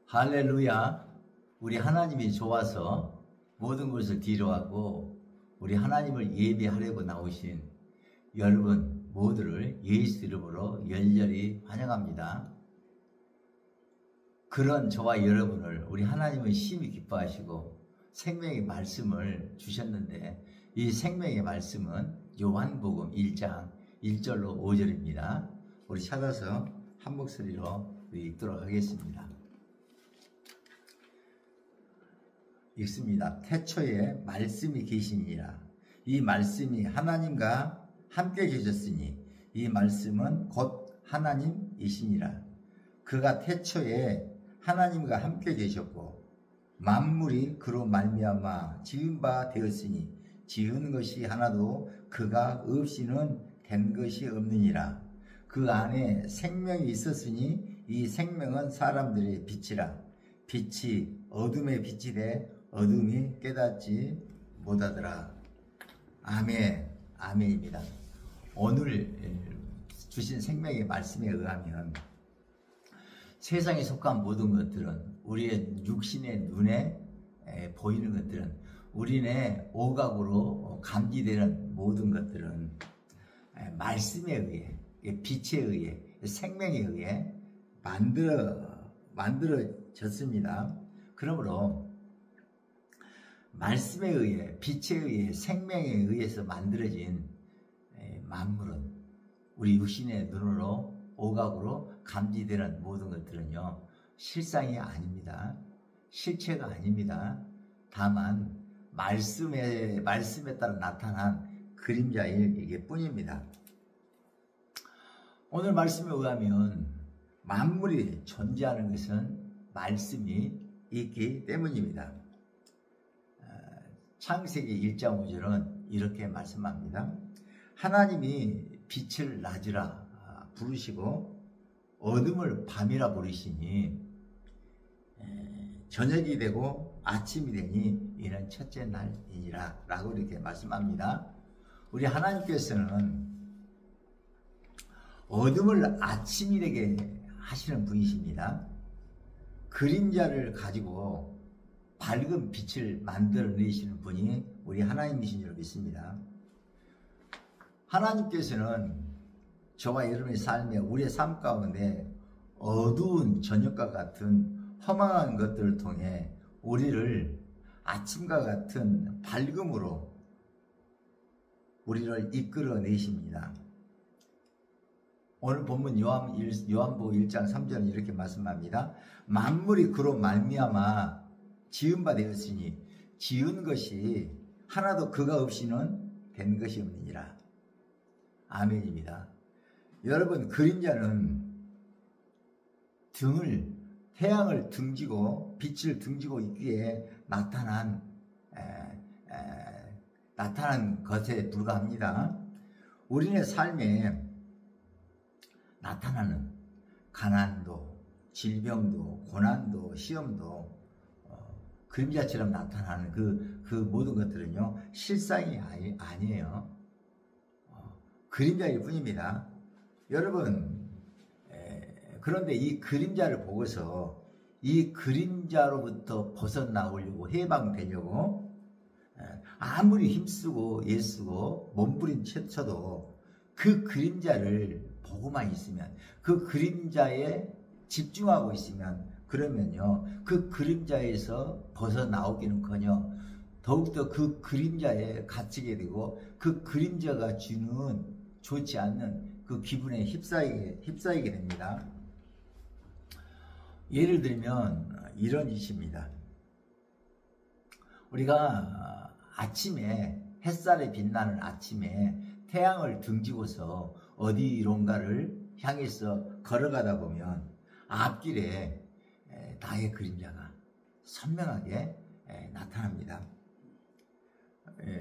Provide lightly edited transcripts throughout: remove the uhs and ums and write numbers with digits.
할렐루야. 우리 하나님이 좋아서 모든 것을 뒤로하고 우리 하나님을 예배하려고 나오신 여러분 모두를 예수 이름으로 열렬히 환영합니다. 그런 저와 여러분을 우리 하나님은 심히 기뻐하시고 생명의 말씀을 주셨는데, 이 생명의 말씀은 요한복음 1장 1절로 5절입니다. 우리 찾아서 한 목소리로 읽도록 하겠습니다. 읽습니다. 태초에 말씀이 계시니라. 이 말씀이 하나님과 함께 계셨으니 이 말씀은 곧 하나님이시니라. 그가 태초에 하나님과 함께 계셨고 만물이 그로 말미암아 지은 바 되었으니 지은 것이 하나도 그가 없이는 된 것이 없느니라. 그 안에 생명이 있었으니 이 생명은 사람들의 빛이라. 빛이 어둠에 빛이 돼 어둠이 깨닫지 못하더라. 아멘. 아멘입니다. 오늘 주신 생명의 말씀에 의하면 세상에 속한 모든 것들은, 우리의 육신의 눈에 보이는 것들은, 우리의 오각으로 감지되는 모든 것들은 말씀에 의해, 빛에 의해, 생명에 의해 만들어졌습니다. 그러므로 말씀에 의해, 빛에 의해, 생명에 의해서 만들어진 만물은 우리 육신의 눈으로, 오각으로 감지되는 모든 것들은요, 실상이 아닙니다. 실체가 아닙니다. 다만 말씀에 따라 나타난 그림자일 뿐입니다. 오늘 말씀에 의하면 만물이 존재하는 것은 말씀이 있기 때문입니다. 창세기 1장 5절은 이렇게 말씀합니다. 하나님이 빛을 낮이라 부르시고 어둠을 밤이라 부르시니 저녁이 되고 아침이 되니 이는 첫째 날이니라 라고 이렇게 말씀합니다. 우리 하나님께서는 어둠을 아침이 되게 하시는 분이십니다. 그림자를 가지고 밝은 빛을 만들어내시는 분이 우리 하나님이신 줄 믿습니다. 하나님께서는 저와 여러분의 삶에, 우리의 삶 가운데 어두운 저녁과 같은 허망한 것들을 통해 우리를 아침과 같은 밝음으로 우리를 이끌어내십니다. 오늘 본문 요한복음 1장 3절은 이렇게 말씀합니다. 만물이 그로 말미암아 지은 바 되었으니 지은 것이 하나도 그가 없이는 된 것이 없느니라. 아멘입니다. 여러분, 그림자는 태양을 등지고 빛을 등지고 있기에 나타난 것에 불과합니다. 우리의 삶에 나타나는 가난도, 질병도, 고난도, 시험도 그림자처럼 나타나는 그 모든 것들은요, 실상이 아니에요. 그림자일 뿐입니다. 여러분, 그런데 이 그림자를 보고서 이 그림자로부터 벗어나오려고, 해방되려고 아무리 힘쓰고 애쓰고 몸부림쳐도 그 그림자를 보고만 있으면, 그 그림자에 집중하고 있으면, 그러면요, 그 그림자에서 벗어나오기는커녕 더욱더 그 그림자에 갇히게 되고 그 그림자가 주는 좋지 않는 그 기분에 휩싸이게 됩니다. 예를 들면 이런 짓입니다. 우리가 아침에, 햇살에 빛나는 아침에 태양을 등지고서 어디론가를 향해서 걸어가다 보면 앞길에 나의 그림자가 선명하게 나타납니다.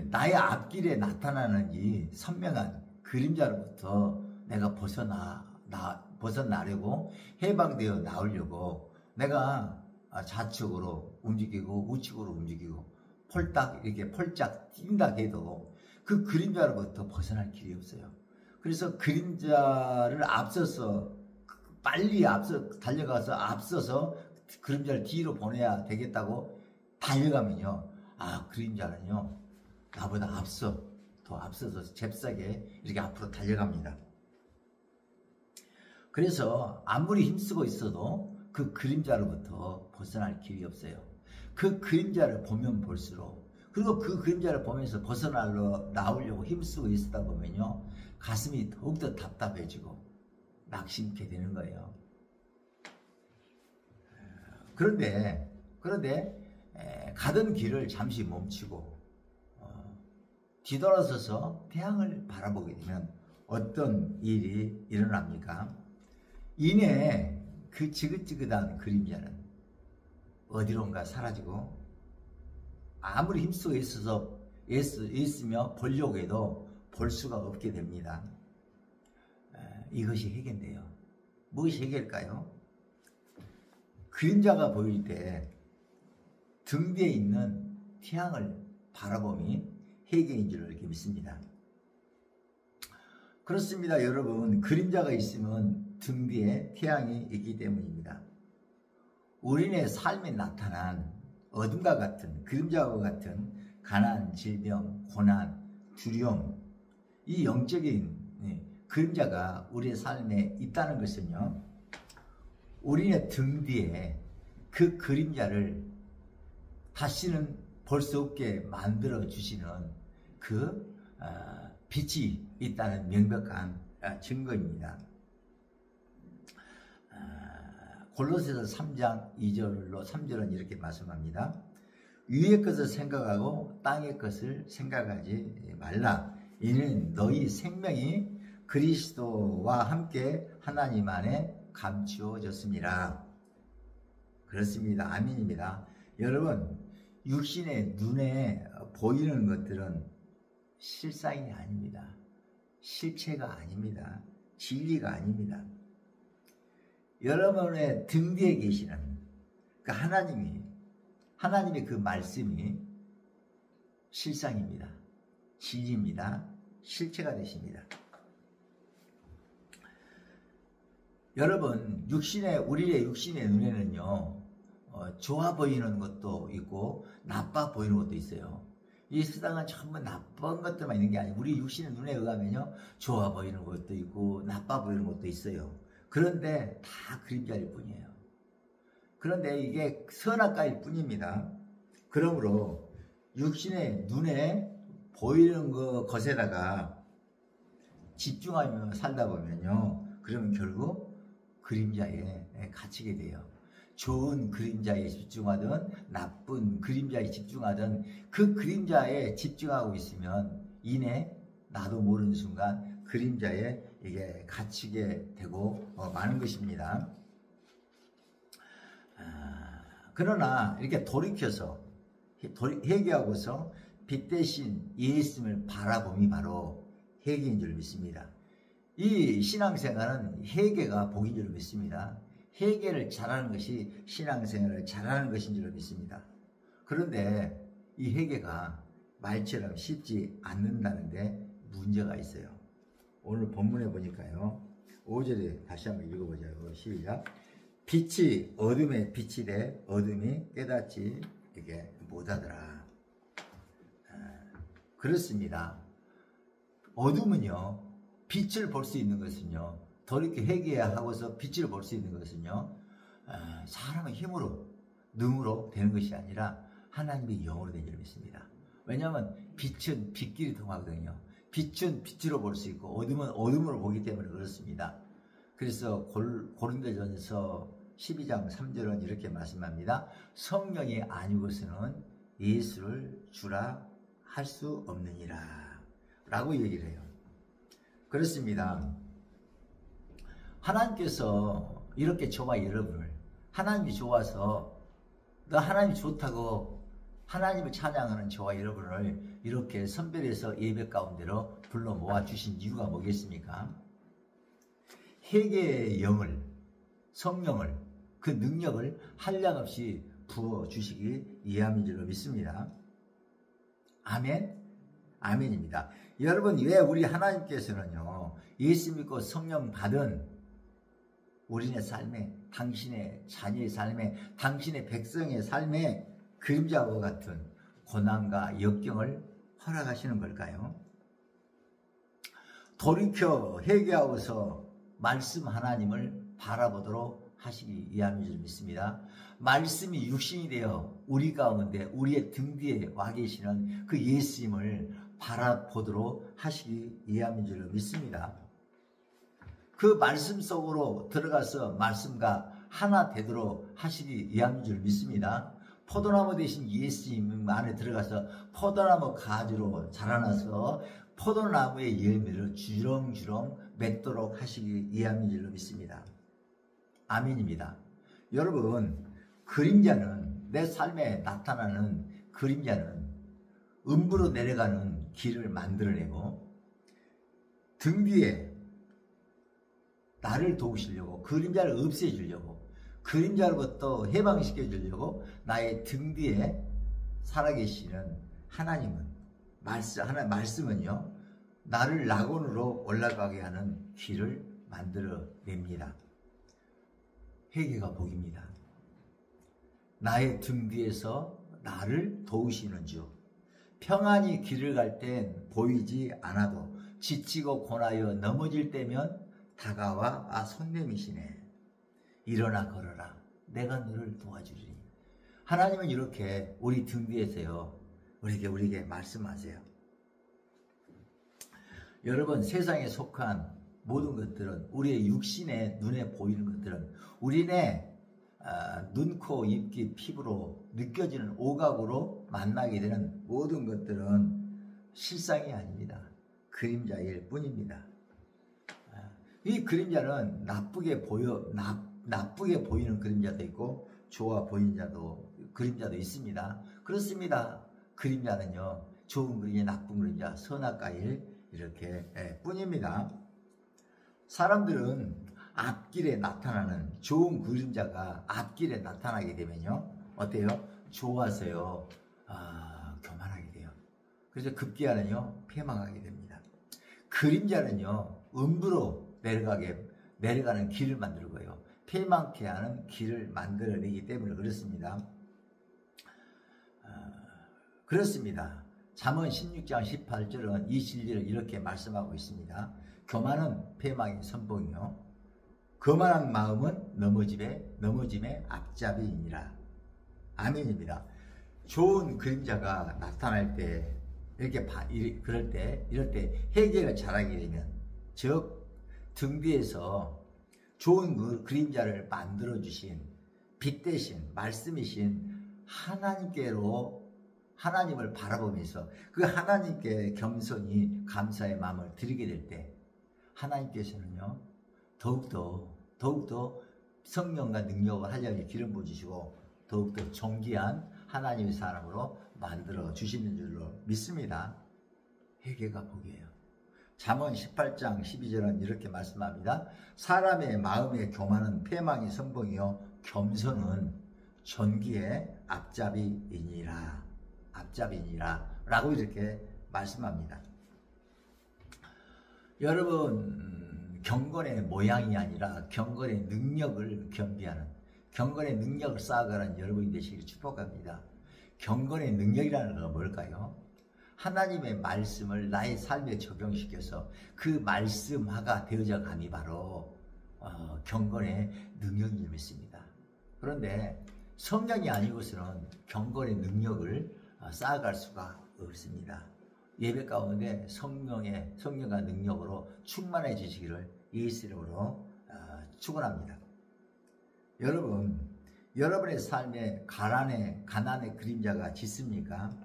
나의 앞길에 나타나는 이 선명한 그림자로부터 내가 벗어나려고, 해방되어 나오려고 내가 좌측으로 움직이고 우측으로 움직이고 이렇게 폴짝 뛴다 해도 그 그림자로부터 벗어날 길이 없어요. 그래서 그림자를 앞서서, 빨리 달려가서 앞서서 그림자를 뒤로 보내야 되겠다고 달려가면요. 그림자는요. 나보다 더 앞서서 잽싸게 이렇게 앞으로 달려갑니다. 그래서 아무리 힘쓰고 있어도 그 그림자로부터 벗어날 길이 없어요. 그 그림자를 보면 볼수록, 그리고 그 그림자를 보면서 나오려고 힘쓰고 있다 보면요. 가슴이 더욱더 답답해지고 낙심케 되는 거예요. 그런데 가던 길을 잠시 멈추고 뒤돌아서서 태양을 바라보게 되면 어떤 일이 일어납니까? 이내 그 지긋지긋한 그림자는 어디론가 사라지고 아무리 힘쓰고 있으며 보려고 해도 볼 수가 없게 됩니다. 이것이 해계인데요. 무엇이 해계일까요? 그림자가 보일 때 등 뒤에 있는 태양을 바라봄이 해계인 줄 이렇게 믿습니다. 그렇습니다. 여러분, 그림자가 있으면 등 뒤에 태양이 있기 때문입니다. 우리의 삶에 나타난 어둠과 같은, 그림자와 같은 가난, 질병, 고난, 두려움, 이 영적인 그림자가 우리의 삶에 있다는 것은요, 우리의 등 뒤에 그 그림자를 다시는 볼 수 없게 만들어 주시는 그 빛이 있다는 명백한 증거입니다. 골로새서 3장 2절로 3절은 이렇게 말씀합니다. 위의 것을 생각하고 땅의 것을 생각하지 말라. 이는 너희 생명이 그리스도와 함께 하나님 안에 감추어졌습니다. 그렇습니다. 아멘입니다. 여러분, 육신의 눈에 보이는 것들은 실상이 아닙니다. 실체가 아닙니다. 진리가 아닙니다. 여러분의 등 뒤에 계시는 그 하나님의 그 말씀이 실상입니다. 진리입니다. 실체가 되십니다. 여러분, 우리의 육신의 눈에는요, 좋아 보이는 것도 있고 나빠 보이는 것도 있어요. 이 세상은 전부 나쁜 것들만 있는 게 아니에요. 우리 육신의 눈에 의하면요, 좋아 보이는 것도 있고 나빠 보이는 것도 있어요. 그런데 다 그림자일 뿐이에요. 그런데 이게 선악과일 뿐입니다. 그러므로 육신의 눈에 보이는 것에다가 집중하며 살다 보면요, 그러면 결국 그림자에 갇히게 돼요. 좋은 그림자에 집중하든 나쁜 그림자에 집중하든 그 그림자에 집중하고 있으면 이내 나도 모르는 순간 그림자에 이게 갇히게 되고 마는 것입니다. 그러나 이렇게 돌이켜서 회개하고서 빛 대신 예수님을 바라봄이 바로 회개인 줄 믿습니다. 이 신앙생활은 회개가 복인 줄 믿습니다. 회개를 잘하는 것이 신앙생활을 잘하는 것인 줄 믿습니다. 그런데 이 회개가 말처럼 쉽지 않는다는데 문제가 있어요. 오늘 본문에 보니까요, 5절에 다시 한번 읽어보자고. 시작. 빛이 어둠에 빛이 돼 어둠이 깨닫지 이게 못하더라. 그렇습니다. 어둠은요, 빛을 볼 수 있는 것은요, 돌이켜 회개하고서 빛을 볼 수 있는 것은요, 사람의 힘으로 능으로 되는 것이 아니라 하나님의 영으로 되는 줄 믿습니다. 왜냐하면 빛은 빛끼리 통하거든요. 빛은 빛으로 볼 수 있고 어둠은 어둠으로 보기 때문에 그렇습니다. 그래서 고린도전서 12장 3절은 이렇게 말씀합니다. 성령이 아니고서는 예수를 주라 할 수 없느니라 라고 얘기를 해요. 그렇습니다. 하나님께서 이렇게 저와 여러분을, 하나님이 좋아서 너 하나님이 좋다고 하나님을 찬양하는 저와 여러분을 이렇게 선별해서 예배 가운데로 불러 모아주신 이유가 뭐겠습니까? 회개의 영을, 성령을, 그 능력을 한량없이 부어주시기 위함인 줄로 믿습니다. 아멘? 아멘입니다. 여러분, 왜 우리 하나님께서는요, 예수 믿고 성령 받은 우리네 삶에 당신의 자녀의 삶에, 당신의 백성의 삶에 그림자와 같은 고난과 역경을 허락하시는 걸까요? 돌이켜 회개하고서 말씀 하나님을 바라보도록 하시기 위함인 줄 믿습니다. 말씀이 육신이 되어 우리 가운데 우리의 등 뒤에 와 계시는 그 예수님을 바라보도록 하시기 위함인 줄 믿습니다. 그 말씀 속으로 들어가서 말씀과 하나 되도록 하시기 위함인 줄 믿습니다. 포도나무 대신 예수님 안에 들어가서 포도나무 가지로 자라나서 포도나무의 열매를 주렁주렁 맺도록 하시기 위함인 줄로 믿습니다. 아멘입니다. 여러분, 그림자는, 내 삶에 나타나는 그림자는 음부로 내려가는 길을 만들어내고 등 뒤에 나를 도우시려고, 그림자를 없애주려고, 그림자로부터 해방시켜 주려고 나의 등 뒤에 살아계시는 하나님은, 말씀은요, 나를 낙원으로 올라가게 하는 길을 만들어냅니다. 회개가 복입니다. 나의 등 뒤에서 나를 도우시는 주, 평안히 길을 갈 땐 보이지 않아도 지치고 고나여 넘어질 때면 다가와 손 내미시네. 일어나 걸어라. 내가 너를 도와주리니. 하나님은 이렇게 우리 등 뒤에서요, 우리에게 말씀하세요. 여러분, 세상에 속한 모든 것들은, 우리의 육신의 눈에 보이는 것들은 우리네 눈, 코, 입, 귀, 피부로 느껴지는 오각으로 만나게 되는 모든 것들은 실상이 아닙니다. 그림자일 뿐입니다. 이 그림자는 나쁘게 보이는 그림자도 있고 좋아 보이는 그림자도 있습니다. 그렇습니다. 그림자는요, 좋은 그림자, 나쁜 그림자, 선악과 일, 이렇게 뿐입니다. 사람들은 앞길에 나타나는 좋은 그림자가 앞길에 나타나게 되면요, 어때요? 좋아서요, 교만하게 돼요. 그래서 급기야는요, 패망하게 됩니다. 그림자는요, 음부로 내려가는 길을 만들고요, 패망케 하는 길을 만들어내기 때문에 그렇습니다. 그렇습니다. 잠언 16장 18절은 이 진리를 이렇게 말씀하고 있습니다. 교만은 패망의 선봉이요, 거만한 마음은 넘어짐의 앞잡이이니라. 아멘입니다. 좋은 그림자가 나타날 때, 이럴 때 회개를 잘하게 되면, 즉 등 뒤에서 좋은 그림자를 만들어주신, 빛 대신 말씀이신 하나님을 바라보면서 그 하나님께 겸손히 감사의 마음을 드리게 될 때, 하나님께서는요, 더욱더 성령과 능력을 하려니 기름 부으시고 더욱더 존귀한 하나님의 사람으로 만들어 주시는 줄로 믿습니다. 회개가 복이에요. 잠언 18장 12절은 이렇게 말씀합니다. 사람의 마음의 교만은 패망의 선봉이요, 겸손은 존귀의 앞잡이이니라 라고 이렇게 말씀합니다. 여러분, 경건의 모양이 아니라 경건의 능력을 겸비하는, 경건의 능력을 쌓아가는 여러분이 되시기를 축복합니다. 경건의 능력이라는 건 뭘까요? 하나님의 말씀을 나의 삶에 적용시켜서 그 말씀화가 되어져 감이 바로 경건의 능력인 줄 믿습니다. 그런데 성령이 아니고서는 경건의 능력을 쌓아갈 수가 없습니다. 예배 가운데 성령과 능력으로 충만해지시기를 예수 이름으로 축원합니다. 여러분, 여러분의 삶에 가난의 그림자가 짙습니까?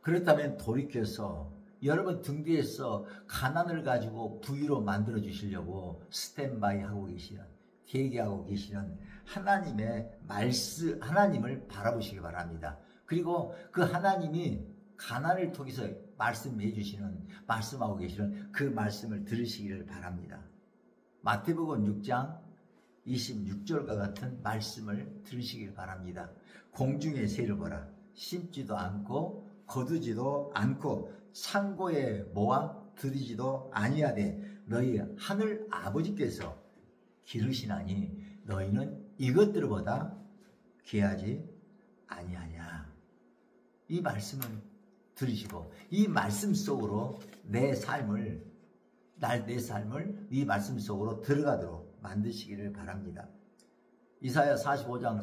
그렇다면 돌이켜서 여러분 등 뒤에서 가난을 가지고 부유로 만들어 주시려고 스탠바이 하고 계시는, 대기하고 계시는 하나님을 바라보시기 바랍니다. 그리고 그 하나님이 가난을 통해서 말씀하고 계시는 그 말씀을 들으시기를 바랍니다. 마태복음 6장 26절과 같은 말씀을 들으시길 바랍니다. 공중의 새를 보라. 심지도 않고 거두지도 않고 창고에 모아 들이지도 아니하되 너희 하늘 아버지께서 기르시나니 너희는 이것들보다 귀하지 아니하냐. 이 말씀을 들으시고 이 말씀 속으로 내 삶을 이 말씀 속으로 들어가도록 만드시기를 바랍니다. 이사야 45장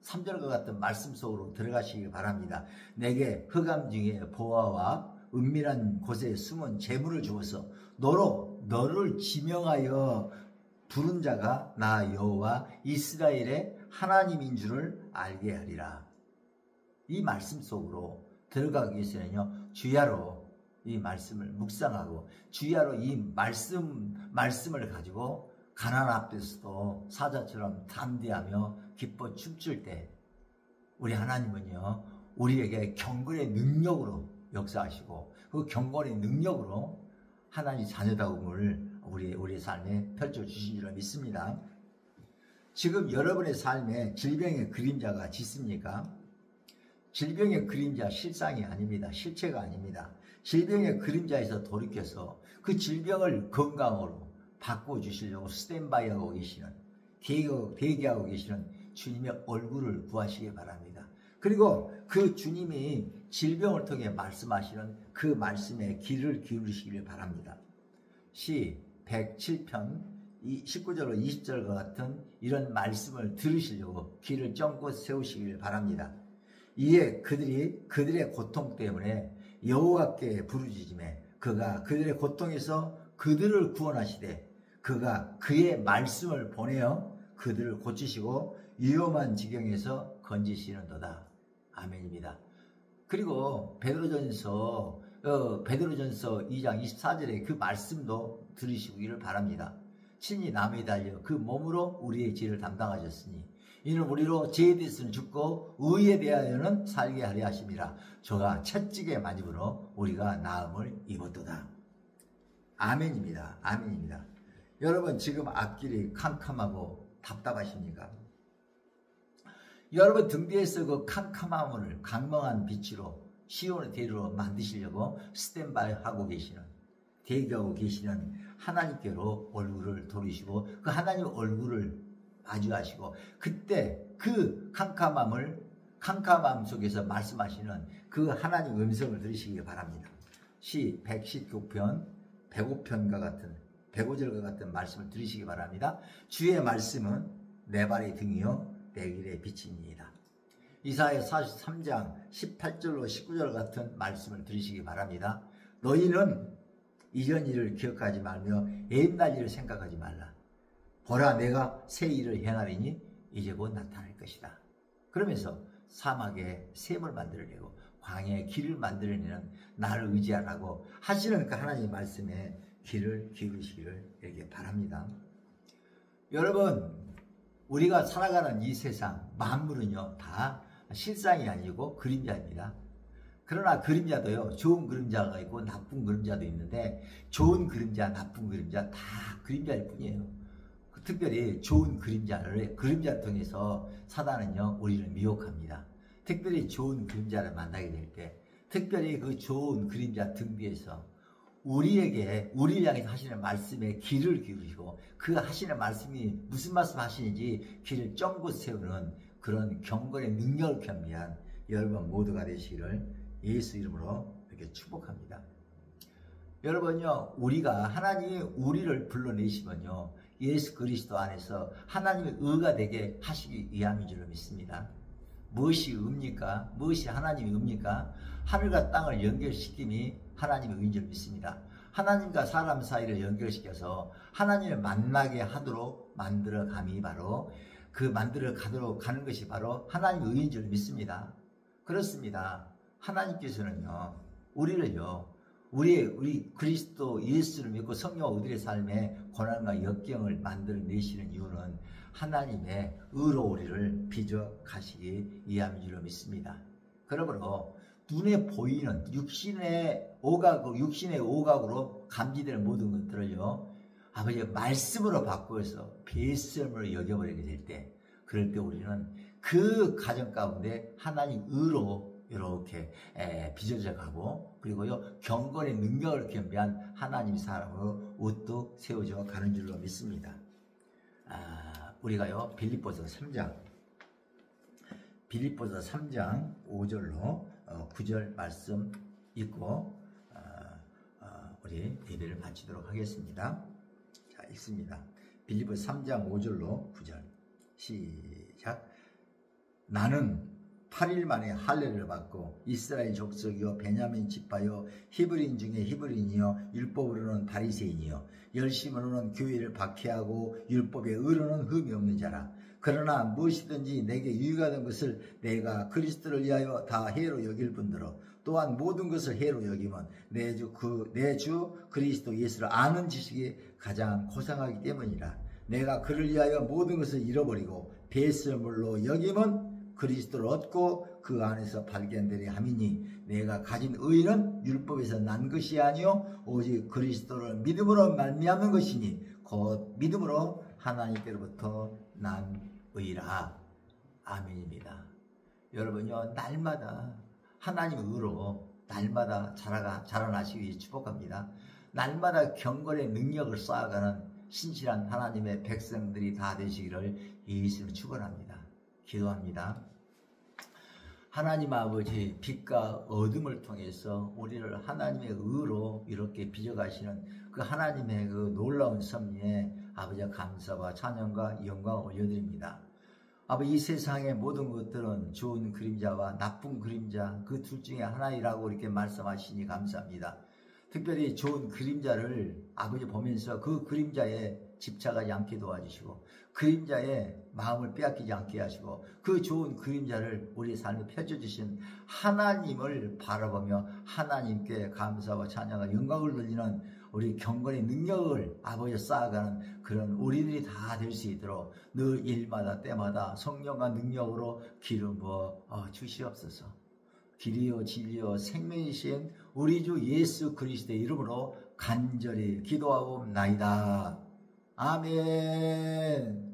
3절과 같은 말씀 속으로 들어가시기 바랍니다. 내게 흑암 중에 보화와 은밀한 곳에 숨은 재물을 주어서 너를 지명하여 부른 자가 나 여호와 이스라엘의 하나님인 줄을 알게 하리라. 이 말씀 속으로 들어가기 위해서는요, 주야로 이 말씀을 묵상하고 주야로 이 말씀을 가지고 가난 앞에서도 사자처럼 담대하며 기뻐 춤출 때 우리 하나님은요, 우리에게 경건의 능력으로 역사하시고 그 경건의 능력으로 하나님 자녀다움을 우리의 삶에 펼쳐주신 줄 믿습니다. 지금 여러분의 삶에 질병의 그림자가 짙습니까? 질병의 그림자 실상이 아닙니다. 실체가 아닙니다. 질병의 그림자에서 돌이켜서 그 질병을 건강으로 바꿔주시려고 스탠바이하고 계시는, 대기하고 계시는 주님의 얼굴을 구하시기 바랍니다. 그리고 그 주님이 질병을 통해 말씀하시는 그 말씀에 귀를 기울이시기를 바랍니다. 시 107편 19절과 20절과 같은 이런 말씀을 들으시려고 귀를 쫑긋 세우시기를 바랍니다. 이에 그들의 고통 때문에 여호와께 부르짖음에 그가 그들의 고통에서 그들을 구원하시되 그가 그의 말씀을 보내어 그들을 고치시고 위험한 지경에서 건지시는도다. 아멘입니다. 그리고 베드로전서 2장 24절의 그 말씀도 들으시기를 바랍니다. 친히 남에 달려 그 몸으로 우리의 죄를 담당하셨으니 이는 우리로 죄에 대해서는 죽고 의에 대하여는 살게 하려 하심이라. 저가 채찍에 맞음으로 우리가 나음을 입었도다. 아멘입니다. 아멘입니다. 여러분 지금 앞길이 캄캄하고 답답하십니까? 여러분 등 뒤에서 그 캄캄함을 강멍한 빛으로 시온의 대로로 만드시려고 스탠바이 하고 계시는, 대기하고 계시는 하나님께로 얼굴을 돌리시고 그 하나님 얼굴을 마주하시고 그때 그 캄캄함 속에서 말씀하시는 그 하나님 음성을 들으시기 바랍니다. 시 119편 105편과 같은 105절과 같은 말씀을 들으시기 바랍니다. 주의 말씀은 내 발의 등이요 내 길의 빛이니이다. 이사야 43장 18절로 19절 같은 말씀을 들으시기 바랍니다. 너희는 이전 일을 기억하지 말며 옛날 일을 생각하지 말라. 보라 내가 새 일을 행하리니 이제 곧 나타날 것이다. 그러면서 사막에 샘을 만들어내고 광야에 길을 만들어내는 나를 의지하라고 하시는 그 하나님의 말씀에 귀를 기울이시기를 이렇게 바랍니다. 여러분 우리가 살아가는 이 세상 만물은요 다 실상이 아니고 그림자입니다. 그러나 그림자도요 좋은 그림자가 있고 나쁜 그림자도 있는데 좋은 그림자 나쁜 그림자 다 그림자일 뿐이에요. 특별히 좋은 그림자를 통해서 사단은요 우리를 미혹합니다. 특별히 좋은 그림자를 만나게 될 때 특별히 그 좋은 그림자 등 뒤에서 우리를 향해서 하시는 말씀에 귀를 기울이고 그 하시는 말씀이 무슨 말씀 하시는지 귀를 쫑긋 세우는 그런 경건의 능력을 겸비한 여러분 모두가 되시기를 예수 이름으로 이렇게 축복합니다. 여러분요 우리가 하나님이 우리를 불러내시면요 예수 그리스도 안에서 하나님의 의가 되게 하시기 위함인 줄 믿습니다. 무엇이 의입니까? 무엇이 하나님의 의입니까? 하늘과 땅을 연결시킴이 하나님의 의인 줄 믿습니다. 하나님과 사람 사이를 연결시켜서 하나님을 만나게 하도록 만들어감이 바로 그 만들어 가도록 가는 것이 바로 하나님의 의인 줄 믿습니다. 그렇습니다. 하나님께서는요 우리를요 우리 그리스도 예수를 믿고 성령과 우리의 삶에 고난과 역경을 만들어내시는 이유는 하나님의 의로 우리를 빚어 가시기 위함인 줄 믿습니다. 그러므로 눈에 보이는 육신의 오각으로 감지되는 모든 것들을요 아버지의 말씀으로 바꾸어서 배설물로 여겨버리게 될 때 그럴 때 우리는 그 가정 가운데 하나님 의로 이렇게 빚어져 가고 그리고요 경건의 능력을 겸비한 하나님 사람으로 우뚝 세워져 가는 줄로 믿습니다. 우리가요 빌립보서 3장 5절로 9절 말씀 읽고 우리 예배를 마치도록 하겠습니다. 자, 읽습니다. 빌립보서 3장 5절로 9절 시작. 나는 8일 만에 할례를 받고 이스라엘 족속이요 베냐민 지파요 히브리인 중에 히브리인이요 율법으로는 바리새인이요 열심으로는 교회를 박해하고 율법에 의로는 흠이 없는 자라. 그러나 무엇이든지 내게 유익하던 것을 내가 그리스도를 위하여 다 해로 여길 뿐더러 또한 모든 것을 해로 여기면 내 주 그리스도 예수를 아는 지식이 가장 고상하기 때문이라. 내가 그를 위하여 모든 것을 잃어버리고 배설물로 여기면 그리스도를 얻고 그 안에서 발견되리 함이니 내가 가진 의는 율법에서 난 것이 아니요 오직 그리스도를 믿음으로 말미암는 것이니 곧 믿음으로 하나님께로부터 난 의라. 아멘입니다. 여러분요 날마다 하나님의 의로 날마다 자라나시기 위해 축복합니다. 날마다 경건의 능력을 쌓아가는 신실한 하나님의 백성들이 다 되시기를 예수님을 축원합니다. 기도합니다. 하나님 아버지 빛과 어둠을 통해서 우리를 하나님의 의로 이렇게 빚어가시는 그 하나님의 그 놀라운 섭리에 아버지의 감사와 찬양과 영광을 올려드립니다. 아버지 이 세상의 모든 것들은 좋은 그림자와 나쁜 그림자 그 둘 중에 하나이라고 이렇게 말씀하시니 감사합니다. 특별히 좋은 그림자를 아버지 보면서 그 그림자에 집착하지 않게 도와주시고 그림자에 마음을 빼앗기지 않게 하시고 그 좋은 그림자를 우리 삶에 펼쳐주신 하나님을 바라보며 하나님께 감사와 찬양과 영광을 돌리는 우리 경건의 능력을 아버지 쌓아가는 그런 우리들이 다 될 수 있도록 늘 일마다 때마다 성령과 능력으로 기름 부어 주시옵소서. 길이요 진리요 생명이신 우리 주 예수 그리스도의 이름으로 간절히 기도하옵나이다. 아멘.